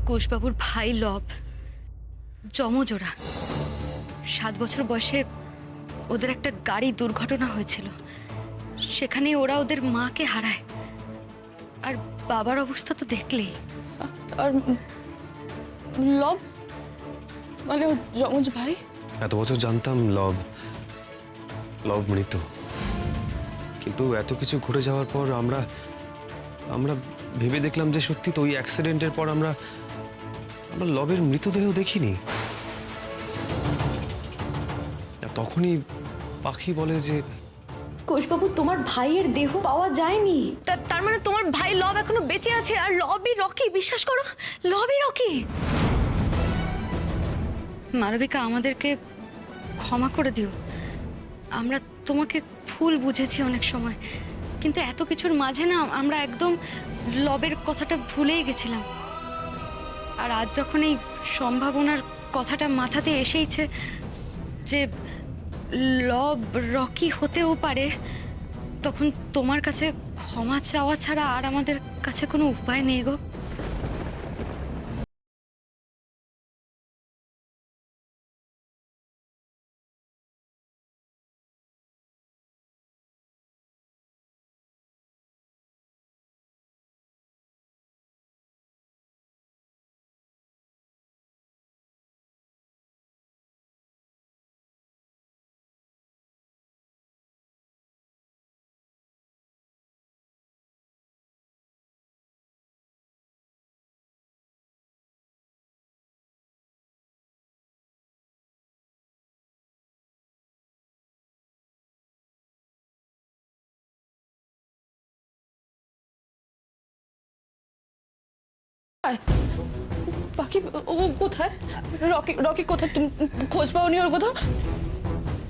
কুশবাবুর ভাই লব যমজোড়া। 7 বছর বয়সে ওদের একটা গাড়ি দুর্ঘটনা হয়েছিল, সেখানে ওরা ওদের মাকে হারায়। আর বাবার অবস্থা তো দেখলেই। আর লব মানে ও যমজ ভাই? এত বছর জানতাম লব মৃত, কিন্তু এত কিছু ঘটে যাওয়ার পর আমরা ভেবে দেখলাম যে সত্যি তো ওই অ্যাক্সিডেন্টের পর আমরা লবের মৃতদেহ দেখিনি। তখনই পাখি বলে যে কুশবাবু, তোমার ভাইয়ের দেহ পাওয়া যায়নি। তার মানে তোমার ভাই লব এখনো বেঁচে আছে, আর লবই রকি। বিশ্বাস করো, লবই রকি। মালবিকা, আমাদেরকে ক্ষমা করে দিও। আমরা তোমাকে ভুল বুঝেছি অনেক সময়, কিন্তু এত কিছুর মাঝে না আমরা একদম লবের কথাটা ভুলেই গেছিলাম। আর আজ যখন এই সম্ভাবনার কথাটা মাথাতে এসেইছে যে লব রকি হতেও পারে, তখন তোমার কাছে ক্ষমা চাওয়া ছাড়া আর আমাদের কাছে কোনো উপায় নেই গো। বাকি ও কোথায়? রকি কোথায়? তুমি খোঁজ পাওনি ওর কোথাও?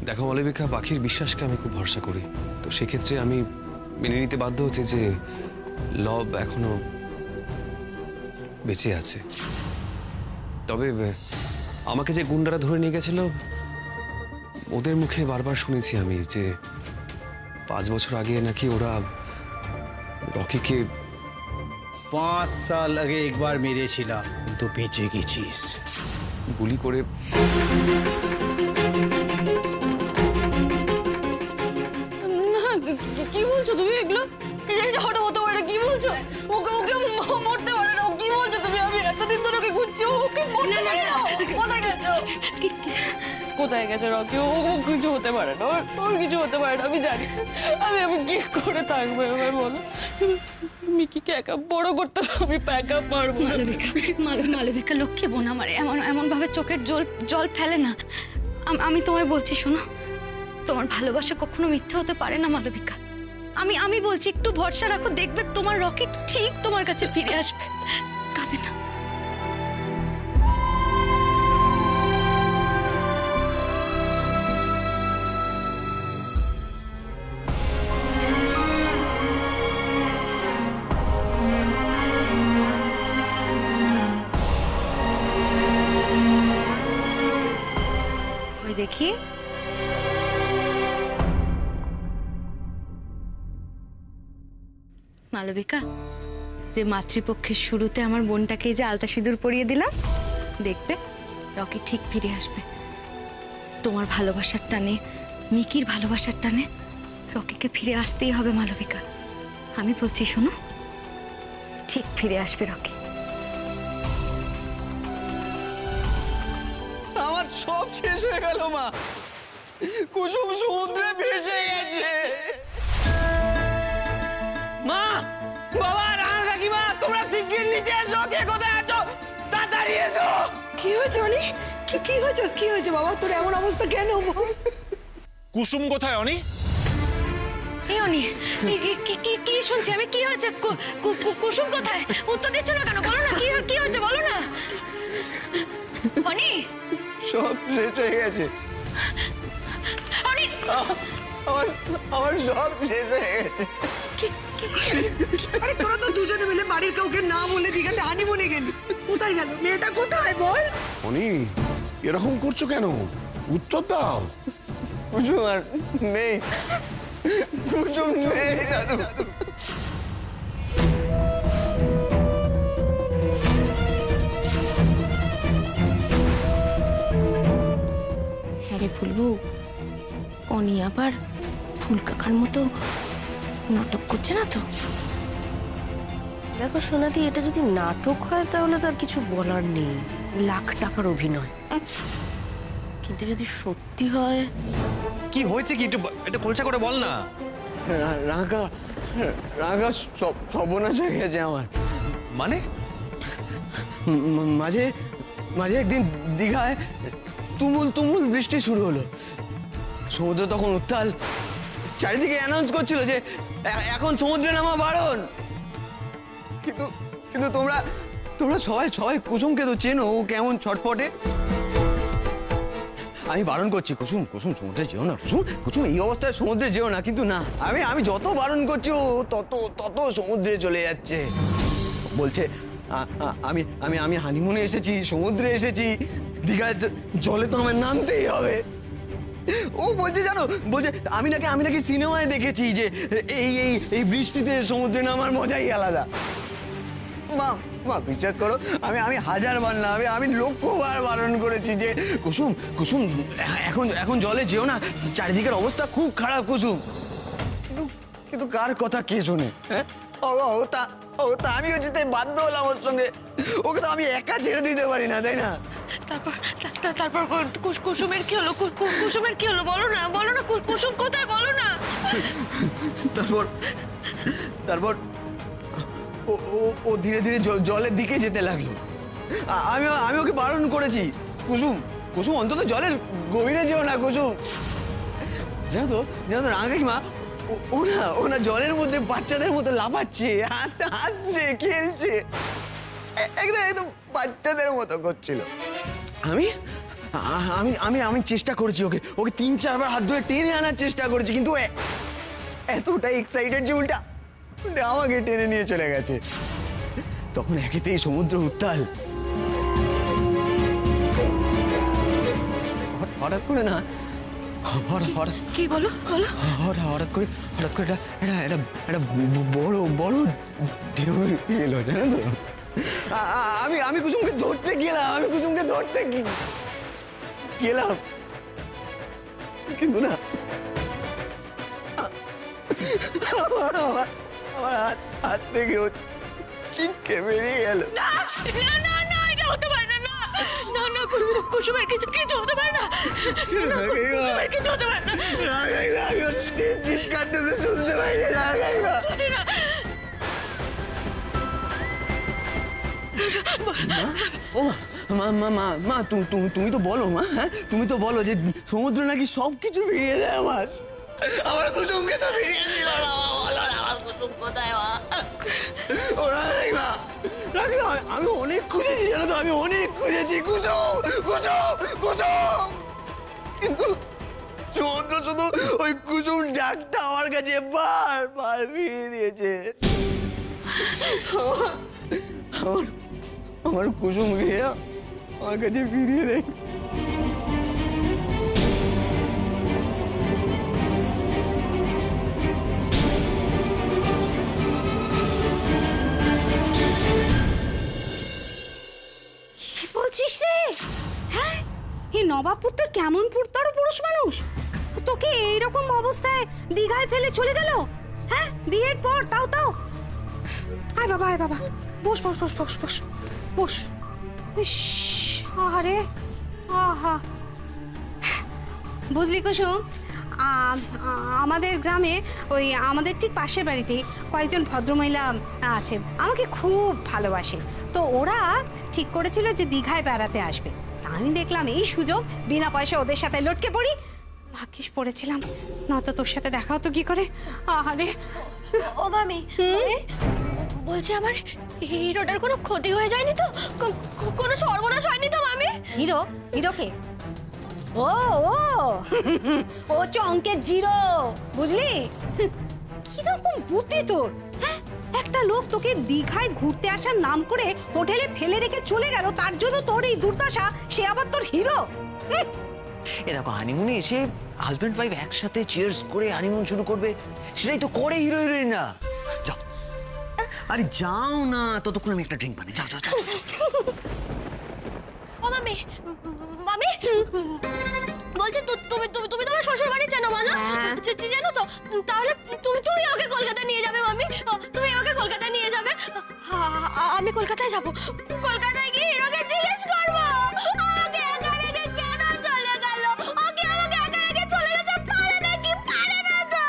দেখো মালবিকা, পাখির বিশ্বাসকে আমি খুব ভরসা করি, তো সেক্ষেত্রে আমি মেনে নিতে বাধ্য হচ্ছে যে লব এখনো বেঁচে আছে। তবে আমাকে যে গুন্ডারা ধরে নিয়ে গেছিল, ওদের মুখে বারবার শুনেছি আমি যে 5 বছর আগে নাকি ওরা রকিকে 5 साल আগে একবার মেরেছিলাম, কিন্তু বেঁচে গেছিস। গুলি করে। না, কি বলছো তুমি এগুলো? এটা হতে পারে? কি বলছো? ওকে মরতে পারে না। কি বলছো তুমি? আমি এতদিন ধরে ওকে খুঁজছি, ওকে মরতে পারে না। কোথায় গেছো? কোথায় গেছে রকি? ও কিছু হতে পারে না, ওর কিছু হতে পারে না, আমি জানি। আমি কি করে থাকবো এবার বলো? মিকিকে একা বড় করতে আমি একা পারবো না। মালবিকা লক্ষ্মী বোন আমার, এমন ভাবে চোখের জল ফেলে না। আমি তোমায় বলছি, শোনো, তোমার ভালোবাসা কখনো মিথ্যে হতে পারে না মালবিকা। আমি বলছি, একটু ভরসা রাখো, দেখবে তোমার রকি ঠিক তোমার কাছে ফিরে আসবে। কাঁদে না। দেখি, মালবিকা, যে মাতৃপক্ষের শুরুতে আমার বোনটাকে যে আলতা সিঁদুর পরিয়ে দিলাম, দেখবে রকি ঠিক ফিরে আসবে। তোমার ভালোবাসার টানে, মিকির ভালোবাসার টানে রকিকে ফিরে আসতেই হবে মালবিকা। আমি বলছি, শোনো, ঠিক ফিরে আসবে রকি। আমার সব শেষ হয়ে গেল মা। কুসুম সমুদ্রে ভেসে গেছে। মা, বাবা, রাঙা কাকিমা, তোমরা শিগগির নিচে এসো। কে কোথায় আছো? তাড়াতাড়ি এসো। কি হয়েছে অনি? কি হয়েছে বাবা? তোর এমন অবস্থা কেন? কুসুম কোথায় অনি? এই অনি, কি শুনছি আমি? কি হয়েছে? কুসুম কোথায়? উত্তর দিচ্ছ না কেন? বলো না, কি হয়েছে বলো না। অনি, সব শেষ হয়ে গেছে। অনি, আমার সব শেষ হয়ে গেছে। আরে তোরা তো দুজনে মিলে বাড়ির কাউকে না বলে দিঘাতে হানিমুনে গেলি। কোথায় গেল মেয়েটা? কোথায় বল? অনি, এরকম করছো কেন? উত্তর দাও। কুসুম আর নেই, কুসুম নেই দাদু। বলবো অনি আবার ফুল কাকার মতো নাটক করছে না তো? দেখো সোনাদি, এটা যদি নাটক হয় তাহলে তো আর কিছু বলার নেই, লাখ টাকার অভিনয়। কিন্তু যদি সত্যি হয়, কি হয়েছে কি একটু এটা খোলসা করে বল না। রাঙা রাঙা সর্বনাশ হয়ে গেছে আমার। মানে মাঝে মাঝে একদিন দীঘায় তুমুল তুমুল বৃষ্টি শুরু হলো। সমুদ্র তখন উত্তাল, চারিদিকে অ্যানাউন্স করছিল যে এখন সমুদ্রে নামা বারণ। কিন্তু কিন্তু তোমরা তোমরা সবাই সবাই কুসুমকে তো চেনো, ও কেমন ছটফটে। আমি বারণ করছি, কুসুম কুসুম সমুদ্রে যেও না, কুসুম কুসুম এই অবস্থায় সমুদ্রে যেও না। কিন্তু না, আমি যত বারণ করছি ও তত তত সমুদ্রে চলে যাচ্ছে। বলছে আমি আমি আমি হানিমুনে এসেছি, সমুদ্রে এসেছি, দীঘায় জলে তো আমার নামতেই হবে। ও বলছে জানো, বলছে আমি নাকি সিনেমায় দেখেছি যে এই এই এই বৃষ্টিতে সমুদ্রে নামার মজাই আলাদা। মা মা বিশ্বাস করো, আমি হাজারবার না, আমি লক্ষবার বারণ করেছি যে কুসুম কুসুম এখন জলে যেও না, চারিদিকের অবস্থা খুব খারাপ কুসুম। কিন্তু কিন্তু কার কথা কে শোনে? হ্যাঁ, ও তা আমি হচ্ছে তাই বাধ্য হলাম ওর সঙ্গে। ওকে তো আমি একা ছেড়ে দিতে পারি না, তাই না? তারপর কুসুমের কি হলো? কুসুমের কি হলো বলো না, বলো না, কুসুম কোথায় বলো না। তারপর ও ধীরে ধীরে জলের দিকে যেতে লাগলো। আমি ওকে বারণ করেছি, কুসুম কুসুম অন্তত জলের গভীরে যেও না কুসুম। জানো তো রাঙা কাকিমা, ওনা জলের মধ্যে বাচ্চাদের মতো লাফাচ্ছে, হাসছে, খেলছে, একদম একদম বাচ্চাদের মতো করছিল। আমি আমি আমি আমি চেষ্টা করেছি ওকে 3-4 বার হাত ধরে টেনে আনার চেষ্টা করেছি, কিন্তু এতটাই এক্সাইটেড যে উল্টা আমাকে টেনে নিয়ে চলে গেছে। তখন একেতেই সমুদ্র উত্তাল, হঠাৎ করে না, কি বলো বলো? হঠাৎ করে একটা বড় বড় ঢেউ এলো, জানো তো? আমি কুসুমকে ধরতে গেলাম, কিন্তু না, আমার হাত থেকে ছিটকে বেরিয়ে গেল। না না না, এটা হতে পারে না, না না, কুসুমের কিছু হতে পারে না, কুসুমের কিছু হতে পারে না। চিৎকারটুকু শুনতে পাই মা, তুমি তো বলো মা, হ্যাঁ তুমি তো বলো যে সমুদ্র নাকি সবকিছু ফিরিয়ে দেয় আমার কুসুমকে তো ফিরিয়ে দিল না। বলো না আমার কুসুম কোথায়? আমি অনেক খুঁজেছি, জানো তো, আমি অনেক খুঁজেছি কুসুম কুসুম কুসুম, কিন্তু সমুদ্র শুধু ওই কুসুম ডাকটা আমার কাছে বারবার ফিরিয়ে দিয়েছে। আমার কুসুম গিয়ে আমার কাছে ফিরিয়ে দেয়। কি বলছিস রে? হ্যাঁ, এই নবাবপুর তোর কেমন পুরতর পুরুষ মানুষ, তোকে এইরকম অবস্থায় দীঘায় ফেলে চলে গেল? হ্যাঁ, বিয়ের পর তাও আয় বাবা, বস বস বস বস বস বস। ইস, আহারে, আহা। বুঝলি কুসুম, আমাদের গ্রামে ওই আমাদের ঠিক পাশের বাড়িতে কয়েকজন ভদ্রমহিলা আছে, আমাকে খুব ভালোবাসে। তো ওরা ঠিক করেছিল যে দীঘায় বেড়াতে আসবে। আমি দেখলাম এই সুযোগ, বিনা পয়সা ওদের সাথে লটকে পড়ি। ভাগ্যিস পড়েছিলাম, নয়তো তোর সাথে দেখা হতো কি করে। আরে ও মামি, বলছি আমার হিরোটার কোনো ক্ষতি হয়ে যায়নি তো? কোনো সর্বনাশ হয়নি তো মামি? হিরোকে ও ও অঙ্কের জিরো, বুঝলি? কিরকম বুদ্ধি তোর, হ্যাঁ? একটা লোক তোকে দীঘায় ঘুরতে আসার নাম করে হোটেলে ফেলে রেখে চলে গেল, তার জন্য তোর এই দুর্দশা, সে আবার তোর হিরো? এ দেখো, হানিমুনে এসে হাজব্যান্ড ওয়াইফ একসাথে চিয়ার্স করে হানিমুন শুরু করবে, সেটাই তো করে হিরো হিরোইনরা। যাও, আরে যাও না, ততক্ষণ আমি একটা ড্রিঙ্ক বানাই। যাও যাও যাও। ও মামি, মামি বলছি তুমি তুমি তুমি তোমার শ্বশুর বাড়ি চেনো বলো চেনো তো তাহলে তুমি তুমি ওকে কলকাতা নিয়ে যাবে মামি তুমি ওকে কলকাতা নিয়ে যাবে আমি কলকাতায় যাব কলকাতায় গিয়ে হিরোকে জিজ্ঞেস করবো আমাকে একা রেখে কেন চলে গেল ওকে আমাকে একা রেখে চলে যেতে পারে না কি পারে না তো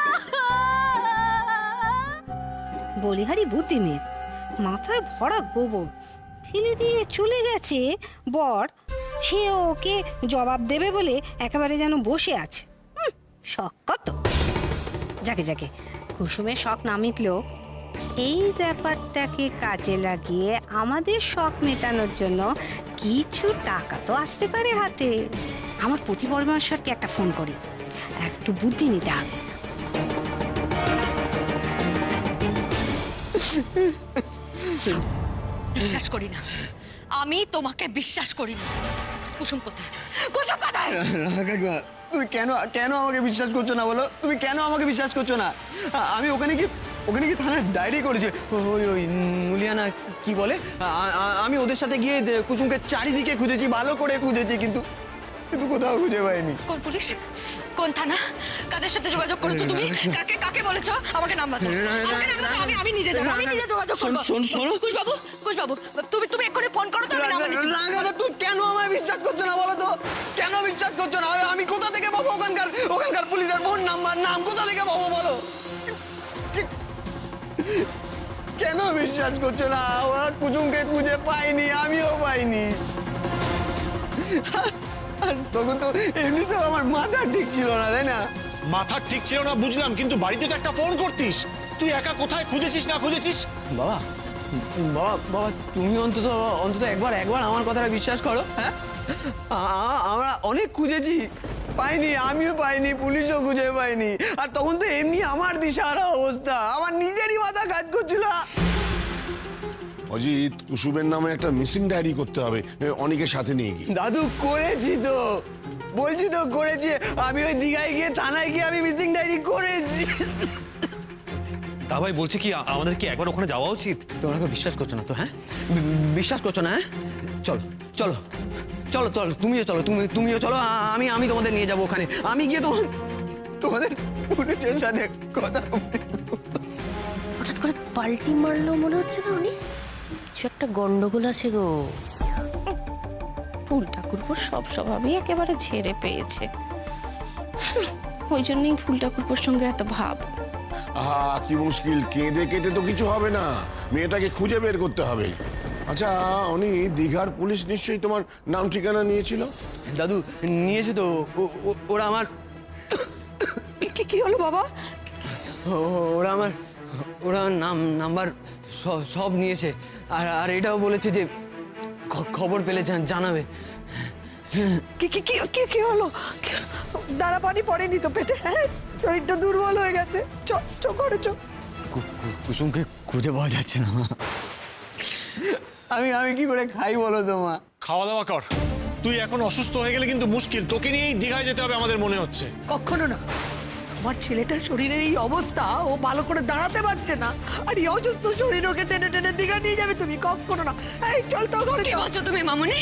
বলিহারি বুদ্ধি মেয়ে, মাথায় ভরা গোবর ফেলে দিয়ে চলে গেছে বর, সে ওকে জবাব দেবে বলে একেবারে যেন বসে আছে। শখ কত! যাকে যাকে কুসুমের শখ না মিটলেও এই ব্যাপারটাকে কাজে লাগিয়ে আমাদের শখ মেটানোর জন্য কিছু টাকা তো আসতে পারে হাতে। আমার প্রতিপরমাশারকে একটা ফোন করি, একটু বুদ্ধি নিতে হবে। বিশ্বাস করি না, আমি তোমাকে বিশ্বাস করি না। কুসুম কোথায়? কুসুম কোথায়? কাকিমা, তুমি কেন কেন আমাকে বিশ্বাস করছো না বলো? তুমি কেন আমাকে বিশ্বাস করছো না? আমি ওখানে কি থানায় ডায়েরি করেছি। ওই ওই নুলিয়ানা কি বলে, আমি ওদের সাথে গিয়ে কুসুমকে চারিদিকে খুঁজেছি, ভালো করে খুঁজেছি, কিন্তু কোথাও খুঁজে পাইনি। কোন পুলিশ, কোন থানা, কাদের সাথে যোগাযোগ করেছো তুমি? কাকে কাকে বলেছো? আমাকে নাম্বার দাও। আমাকে নাম্বার দাও, আমি নিজে যাব, আমি নিজে যোগাযোগ করব। শোনো কুশবাবু, তুমি এক্ষুনি ফোন করো তো, আমি নাম্বার নিচ্ছি। তুই কেন আমায় বিশ্বাস করছো না বলো তো? কেন বিশ্বাস করছো না? আমি কোথা থেকে পাবো ওখানকার পুলিশের ফোন নাম্বার, নাম কোথা থেকে পাবো বলো? কেন বিশ্বাস করছো না? ওরা কুসুমকে খুঁজে পাইনি, আমিও পাইনি। আর তখন তো এমনিতেও আমার মাথা ঠিক ছিল না, তাই না? মাথা ঠিক ছিল না বুঝলাম, কিন্তু বাড়িতে তো একটা ফোন করতিস। তুই একা কোথায় খুঁজেছিস না খুঁজেছিস? বাবা বাবা বাবা তুমি অন্তত একবার আমার কথাটা বিশ্বাস করো। হ্যাঁ, আমরা অনেক খুঁজেছি, পাইনি, আমিও পাইনি, পুলিশও খুঁজে পাইনি। আর তখন তো এমনি আমার দিশাহারা অবস্থা, আমার নিজেরই মাথা কাজ করছিল। অজিত, কুসুমের নামে একটা মিসিং ডায়েরি করতে হবে, অনেকের সাথে নিয়ে গিয়ে। দাদু করেছি তো, বলছি তো করেছি। আমি ওই দীঘায় গিয়ে থানায় গিয়ে আমি মিসিং ডায়েরি করেছি। তা ভাই বলছি কি, আমাদের কি একবার ওখানে যাওয়া উচিত? তোমরা কেউ বিশ্বাস করছো না তো? হ্যাঁ, বিশ্বাস করছো না? হ্যাঁ, চলো চলো চলো চলো, তুমিও চলো, আমি তোমাদের নিয়ে যাবো ওখানে। আমি গিয়ে তোমাদের পুলিশের সাথে কথা হঠাৎ করে পাল্টি মারলো মনে হচ্ছে না উনি? কিছু একটা গন্ডগোল আছে গো। ফুল ঠাকুরপো সব স্বভাবই একেবারে ঝেড়ে পেয়েছে, ওই জন্যই ফুল ঠাকুরপোর সঙ্গে এত ভাব। আহা, কি মুশকিল, কেঁদে কেটে তো কিছু হবে না, মেয়েটাকে খুঁজে বের করতে হবে। আচ্ছা উনি দীঘার পুলিশ নিশ্চয়ই তোমার নাম ঠিকানা নিয়েছিল? দাদু নিয়েছে তো, ওরা আমার কি হলো বাবা? ওরা নাম্বার সব নিয়েছে, আর এটাও বলেছে যে খবর পেলে জানাবে। কি হলো? দাঁড়া, পানি পড়েনি তো পেটে? শরীরটা দুর্বল হয়ে গেছে, করে কুসুমকে খুঁজে পাওয়া যাচ্ছে না। আমি কি করে খাই বলো তো মা? খাওয়া দাওয়া কর। তুই এখন অসুস্থ হয়ে গেলে কিন্তু মুশকিল, তোকে নিয়েই দীঘায় যেতে হবে আমাদের মনে হচ্ছে। কখনো না, আমার ছেলেটার শরীরের এই অবস্থা, ও ভালো করে দাঁড়াতে পারছে না, আর এই অসুস্থ শরীর ওকে টেনে টেনে দীঘা নিয়ে যাবে তুমি? কখনো না। এই চল তো ঘরে। কি বলছো তুমি মামুনি?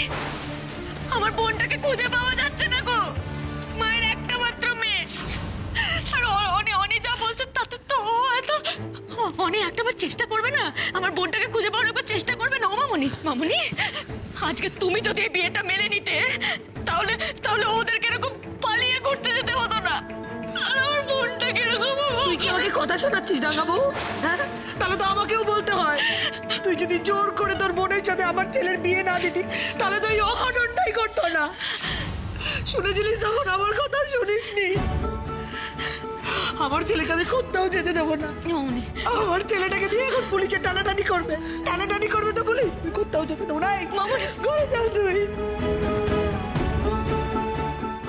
আমার বোনটাকে খুঁজে পাওয়া যাচ্ছে না গো, মায়ের একটা মাত্র মেয়ে। আর অনি যা বলছে তাতে তো অনি একটাবার চেষ্টা করবে না? আমার বোনটাকে খুঁজে পাওয়ার একবার চেষ্টা করবে না? ও মামুনি, আজকে তুমি যদি এই বিয়েটা মেনে নিতে, তাহলে ওদেরকে এরকম পালিয়ে ঘুরতে যেতে হতো না। আর আমার বোনটাকে এরকম। তুই কি আমাকে কথা শোনাচ্ছিস রাঙাবাবু? হ্যাঁ, তাহলে তো আমাকেও বলতে হয়। তুই যদি জোর করে তোর বোনের সাথে আমার ছেলের বিয়ে না দিতি, তাহলে তো এই অঘটনটাই করতো না। শুনেছিলিস তখন আমার কথা? শুনিসনি? আমার ছেলেকে আমি কোথাও যেতে দেবো না। আমার ছেলেটাকে দিয়ে এখন পুলিশে টানাটানি করবে তো পুলিশ, কোথাও যেতে দেবো না। ঘরে যাও তুই।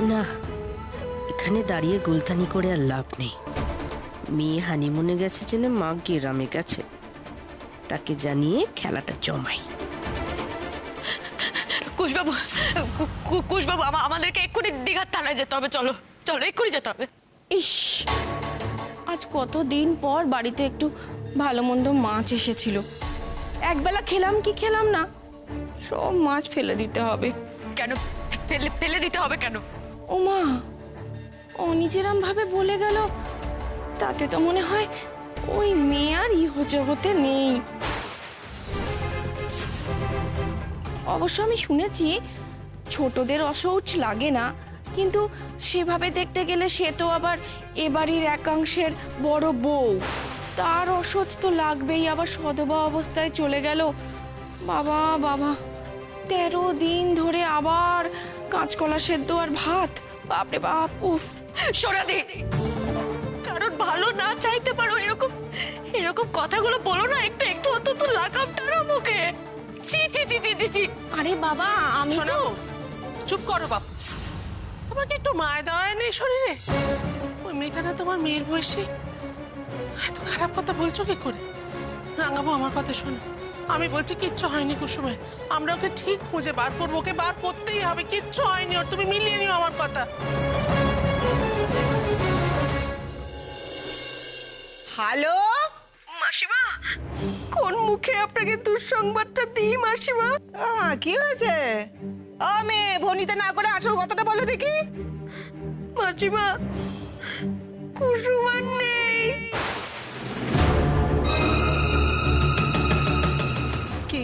না, এখানে দাঁড়িয়ে গুলতানি করে আর লাভ নেই। মেয়ে হানিমুনে গেছে জেনে মা গ্রামে গেছে, তাকে জানিয়ে খেলাটা জমাই। কুশবাবু, আমাদেরকে এক্ষুনি দীঘার থানায় যেতে হবে। চলো এক্ষুনি যেতে হবে। ইস, আজ কতদিন পর বাড়িতে একটু ভালো মন্দ মাছ এসেছিল, একবেলা খেলাম কি খেলাম না, সব মাছ ফেলে দিতে হবে। কেন ফেলে দিতে হবে কেন? ও মা, অনি যেরম ভাবে বলে গেল তাতে তো মনে হয় ওই মেয়ে আর ইহ জগতে নেই। অবশ্য আমি শুনেছি ছোটদের অশৌচ লাগে না, কিন্তু সেভাবে দেখতে গেলে সে তো আবার এ বাড়ির একাংশের বড় বউ, তার অশৌচ তো লাগবেই। আবার সধবা অবস্থায় চলে গেল। বাবা বাবা, 13 দিন ধরে আবার কাঁচকলা সেদ্ধ আর ভাত, বাপরে বাপ। উফ, সোনাদি, কারণ ভালো না চাইতে পারো এরকম এরকম কথাগুলো বলো না, একটু একটু অন্তত লাগাম টানো মুখে। চি চি চি চি চি চি। আরে বাবা, আমি তো শোনাবো, চুপ করো বাপু। তোমার কি একটু মায়া দেওয়া নেই শরীরে? ওই মেয়েটা না তোমার মেয়ের বয়সী, এত খারাপ কথা বলছো কি করে? রাঙাবো, আমার কথা শোনো। আমি বলছি কিচ্ছু হয়নি কুসুমের, আমরা ওকে ঠিক খুঁজে বার করবো, ওকে বার করতেই হবে, কিচ্ছু হয়নি ওর, তুমি মিলিয়ে নিও আমার কথা। হ্যালো মাসিমা, কোন মুখে আপনাকে দুঃসংবাদটা দিই মাসিমা? কি হয়েছে? মেয়ে ভনিতে না করে আসল কথাটা বলে দেখি। মাসিমা, কুসুম আর নেই। কি?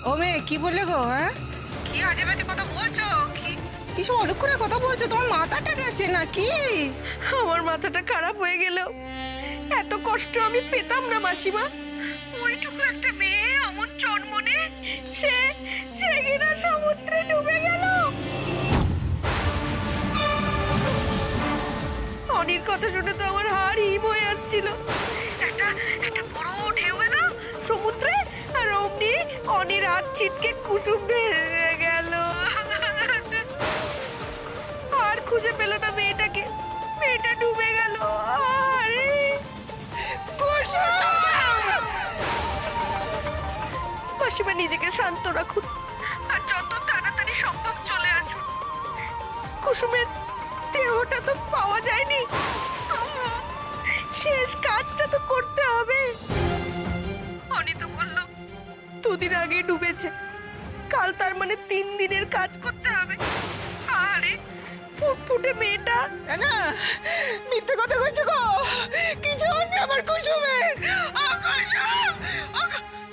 ও মেয়ে, কি বললে গো? হ্যাঁ, কি আজে বাজে কথা বলছো? কি সব অলক্ষণে কথা বলছো? তোমার মাথাটা গেছে নাকি? আমার মাথাটা খারাপ হয়ে গেল। এত কষ্ট আমি পেতাম না মাসিমা। ওইটুকু একটা মেয়ে অমন চনমনে, সে কিনা সমুদ্রে ডুবে গেল। অনির কথা শুনে তো আমার হাড় হিম হয়ে আসছিল। একটা বড় ঢেউ এলো সমুদ্রে, আর অমনি অনির হাত ছিটকে কুসুম ভেঙে গেল। আর খুঁজে পেল না মেয়েটাকে, মেয়েটা ডুবে গেল। আরে মাসিমা, নিজেকে শান্ত রাখুন আর যত তাড়াতাড়ি সম্ভব চলে আসুন। কুসুমের দেহটা তো পাওয়া যায়নি, তবু শেষ কাজটা তো করতে হবে। অনি তো বলল 2 দিন আগে ডুবেছে, কাল তার মানে 3 দিনের কাজ করতে হবে। আরে ফুটফুটে মেয়েটা না, মিথ্যে কথা কইছো গো। কিছু হয়নি আমার কুসুমের।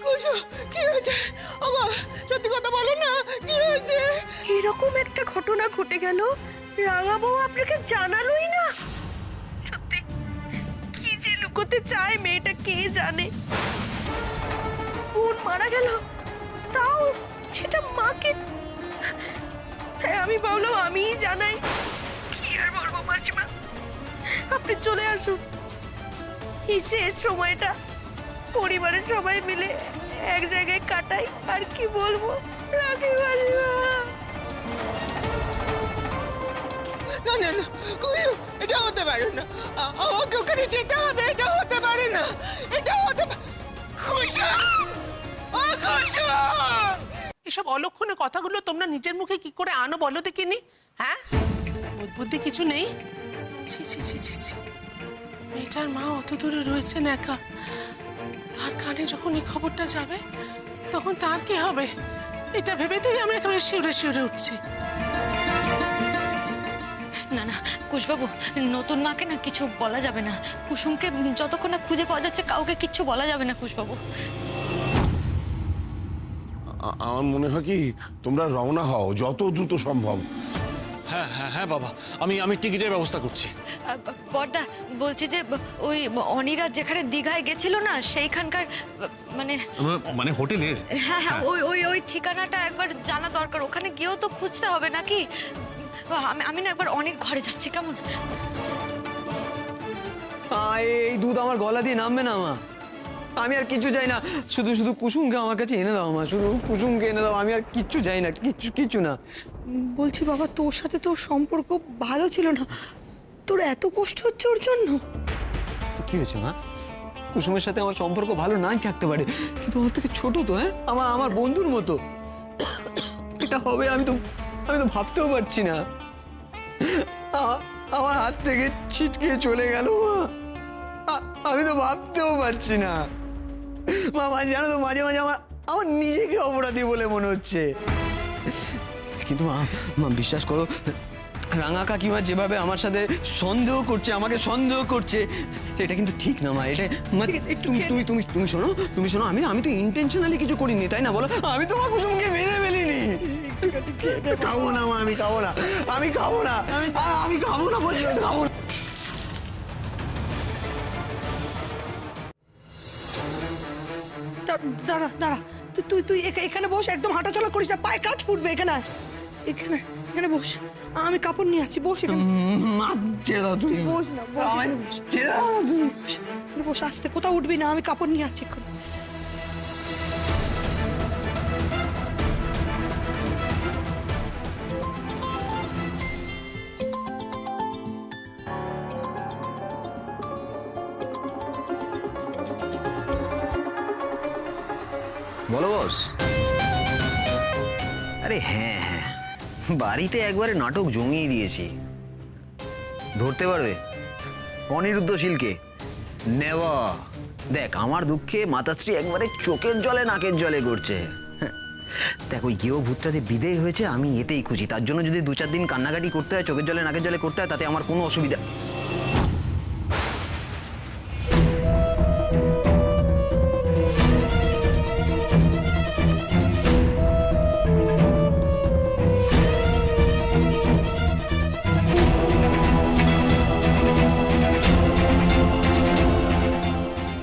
কুসুম, কি হয়েছে? ওগো, সত্যি কথা বলো না, কি হয়েছে? এরকম একটা ঘটনা ঘটে গেল, রাঙা বউ আপনাকে জানালোই না। সত্যি কি যে লুকোতে চায় মেয়েটা কে জানে। বোন মারা গেল, তাও সেটা মাকে। তাই আমি ভাবলাম আমিই জানাই। কি আর বলবো মাসিমা, আপনি চলে আসুন। এই শেষ সময়টা পরিবারের সবাই মিলে এক জায়গায় কাটাই। আর কি বলবো, রাখি মাসিমা। না না না, কুসুম, এটা হতে পারে না। আমাকে ওখানে যেতে হবে, এটা হতে পারে না, এটা হতে কুসুম, ও কুসুম! এসব অলক্ষণে কথাগুলো তোমরা নিজের মুখে কি করে আনো বলো দেখিনি? হ্যাঁ, বুদ্ধি কিছু নেই? ছি ছি ছি ছি ছি, মেয়েটার মা অত দূরে রয়েছেন একা, তার কানে যখন এই খবরটা যাবে তখন তার কি হবে? এটা ভেবে তুই আমি একেবারে শিউরে শিউরে উঠছি। না না কুশবাবু, নতুন মাকে না কিছু বলা যাবে না। কুসুমকে যতক্ষণ না খুঁজে পাওয়া যাচ্ছে কাউকে কিচ্ছু বলা যাবে না কুশবাবু। আমার মনে হয় কি, তোমরা রওনা হও যত দ্রুত সম্ভব। হ্যাঁ হ্যাঁ হ্যাঁ বাবা, আমি টিকিটের ব্যবস্থা করছি। বড়দা, বলছি যে ওই অনিরা যেখানে দীঘায় গেছিল না, সেইখানকার মানে হোটেলের? হ্যাঁ হ্যাঁ, ওই ঠিকানাটা একবার জানা দরকার। ওখানে গিয়েও তো খুঁজতে হবে নাকি? আমি না একবার অনেক ঘরে যাচ্ছি, কেমন? এই দুধ আমার গলা দিয়ে নামবে না মা। আমি আর কিচ্ছু চাই না, শুধু শুধু কুসুমকে আমার কাছে এনে দাও মা, শুধু কুসুমকে এনে দাও। আমি আর কিচ্ছু চাই না, কিচ্ছু না। বলছি বাবা, তোর সাথে তোর সম্পর্ক ভালো ছিল না, তোর এত কষ্ট হচ্ছে ওর জন্য? তো কি হয়েছে মা? কুসুমের সাথে আমার সম্পর্ক ভালো নাই থাকতে পারে, কিন্তু আমার থেকে ছোট তো। হ্যাঁ, আমার বন্ধুর মতো। এটা হবে আমি তো ভাবতেও পারছি না। আমার হাত থেকে ছিটকে চলে গেল মা, আমি তো ভাবতেও পারছি না। মা জানো তো, মাঝে মাঝে আমার নিজেকে অপরাধী বলে মনে হচ্ছে। কিন্তু মা বিশ্বাস করো, রাঙা কাকিমা যেভাবে আমার সাথে সন্দেহ করছে, আমাকে সন্দেহ করছে, এটা কিন্তু ঠিক না মা। এটা মা, তুমি শোনো, আমি তো ইন্টেনশনালি কিছু করিনি, তাই না বলো? আমি তোমার কুসুমকে মেরে ফেলিনি। খাবো না মা, আমি খাবো না বলছি, খাবো না। দাঁড়া দাঁড়া, তুই এখানে বস, একদম হাঁটাচলা করিস না, পায়ে কাজ ফুটবে। এখানে এখানে এখানে বস, আমি কাপড় নিয়ে আসছি, বস এখানে। মা ছেড়ে দাও তুমি। বস না, বস এখানে বস। ছেড়ে দাও তুমি। এখানে বস, আসতে কোথাও উঠবি না, আমি কাপড় নিয়ে আসছি এখন। বলো বস। আরে হ্যাঁ, বাড়িতে একবারে নাটক জমিয়ে দিয়েছি। ধরতে পারবে অনিরুদ্ধশীলকে? নেওয়া। দেখ, আমার দুঃখে মাতাশ্রী একবারে চোখের জলে নাকের জলে করছে। দেখ, ওই গেও ভূতটাতে বিদেয় হয়েছে, আমি এতেই খুশি। তার জন্য যদি 2-4 দিন কান্নাকাটি করতে হয়, চোখের জলে নাকের জলে করতে হয়, তাতে আমার কোনো অসুবিধা।